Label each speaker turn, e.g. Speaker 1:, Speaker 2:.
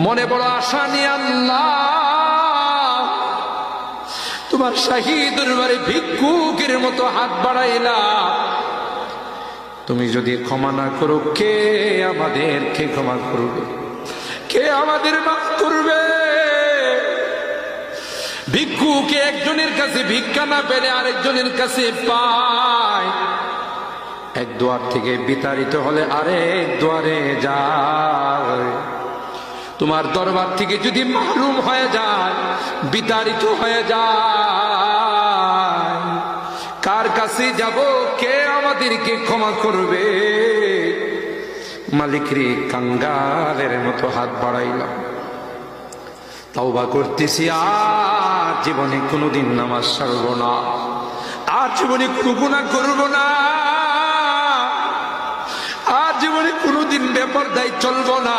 Speaker 1: মনে বড় আশা নিয়ে আল্লাহ তোমার শাহী দরবারে ভিক্ষুকের মতো হাত বাড়াইলাম। তুমি যদি ক্ষমা না করো, কে আমাদেরকে ক্ষমা করবে? কে আমাদের মাফ করবে? ভিক্ষুকে একজনের কাছে ভিক্ষা না পেলে আরেকজনের কাছে পায়। এক দুয়ার থেকে বিতাড়িত হলে আরেক দুয়ারে যায়। তোমার দরবার থেকে যদি মাহরুম হয়ে যায়, বিতাড়িত হয়ে যায়, কার কাছে যাব? কে আমাদেরকে ক্ষমা করবে? মালিক রে, কাঙ্গালের মতো হাত বাড়াইলাম, তওবা করতেছি, আর জীবনে কোনোদিন নামাজ ছাড়ব না, আর জীবনে কোনো গুনাহ করব না, আর জীবনে কোনোদিন বেপরদায় চলব না।